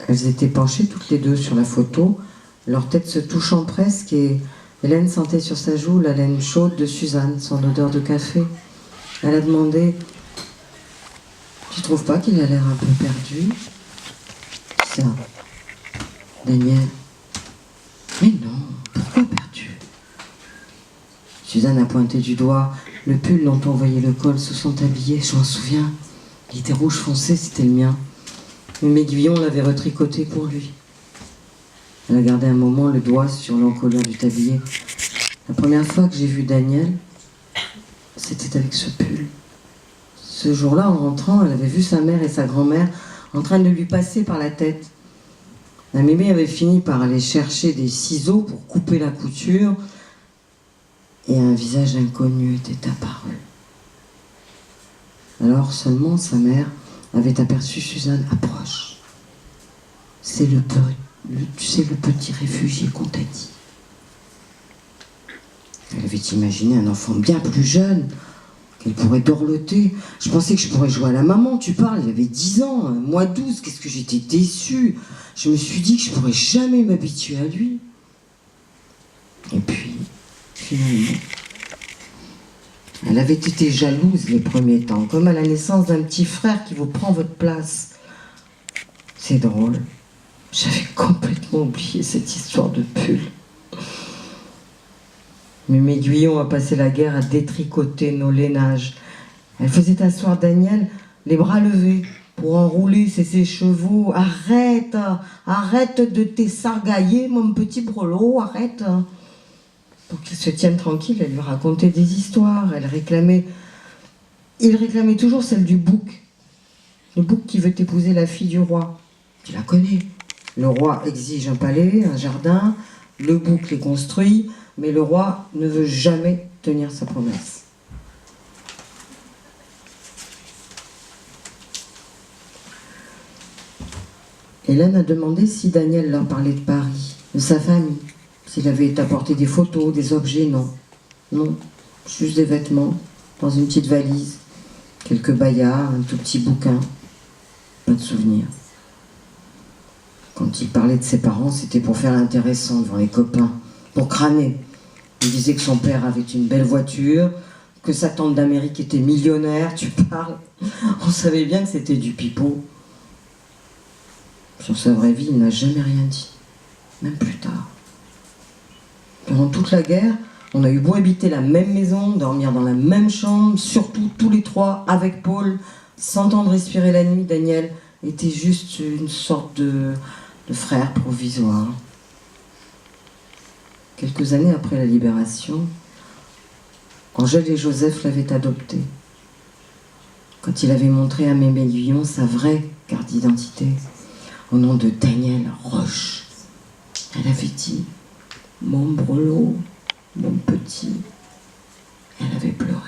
Elles étaient penchées toutes les deux sur la photo, leurs têtes se touchant presque, et Hélène sentait sur sa joue la laine chaude de Suzanne, son odeur de café. Elle a demandé « Tu trouves pas qu'il a l'air un peu perdu ?» Ça, Daniel. Mais non, pourquoi perdu? Suzanne a pointé du doigt le pull dont on voyait le col sous son tablier. Je m'en souviens. Il était rouge foncé, c'était le mien. Mais Guillon l'avait retricoté pour lui. Elle a gardé un moment le doigt sur l'encolure du tablier. La première fois que j'ai vu Daniel, c'était avec ce pull. Ce jour-là, en rentrant, elle avait vu sa mère et sa grand-mère en train de lui passer par la tête. La mémé avait fini par aller chercher des ciseaux pour couper la couture et un visage inconnu était apparu. Alors seulement sa mère avait aperçu Suzanne. Approche. C'est le petit réfugié qu'on t'a dit. Elle avait imaginé un enfant bien plus jeune, qu'elle pourrait dorloter. Je pensais que je pourrais jouer à la maman, tu parles, il avait 10 ans, moi 12, qu'est-ce que j'étais déçue. Je me suis dit que je pourrais jamais m'habituer à lui. Et puis, finalement, elle avait été jalouse les premiers temps, comme à la naissance d'un petit frère qui vous prend votre place. C'est drôle, j'avais complètement oublié cette histoire de pull. Mémé Guyon a passé la guerre à détricoter nos lainages. Elle faisait asseoir Daniel, les bras levés, pour enrouler ses chevaux. Arrête, arrête de t'essargailler, mon petit brelot, arrête. Pour qu'il se tienne tranquille, elle lui racontait des histoires. Il réclamait toujours celle du bouc. Le bouc qui veut épouser la fille du roi. Tu la connais. Le roi exige un palais, un jardin, le bouc les construit, mais le roi ne veut jamais tenir sa promesse. Hélène a demandé si Daniel leur parlait de Paris, de sa famille, s'il avait apporté des photos, des objets. Non. Non, juste des vêtements, dans une petite valise, quelques baillards, un tout petit bouquin. Pas de souvenirs. Quand il parlait de ses parents, c'était pour faire l'intéressant devant les copains, pour crâner. Il disait que son père avait une belle voiture, que sa tante d'Amérique était millionnaire, tu parles. On savait bien que c'était du pipeau. Sur sa vraie vie, il n'a jamais rien dit, même plus tard. Pendant toute la guerre, on a eu beau habiter la même maison, dormir dans la même chambre, surtout tous les trois avec Paul, s'entendre respirer la nuit. Daniel était juste une sorte de frère provisoire. Quelques années après la libération, Angèle et Joseph l'avaient adopté. Quand il avait montré à Mémé Guyon sa vraie carte d'identité, au nom de Daniel Roche, elle avait dit « Mon brelot, mon petit ». Elle avait pleuré.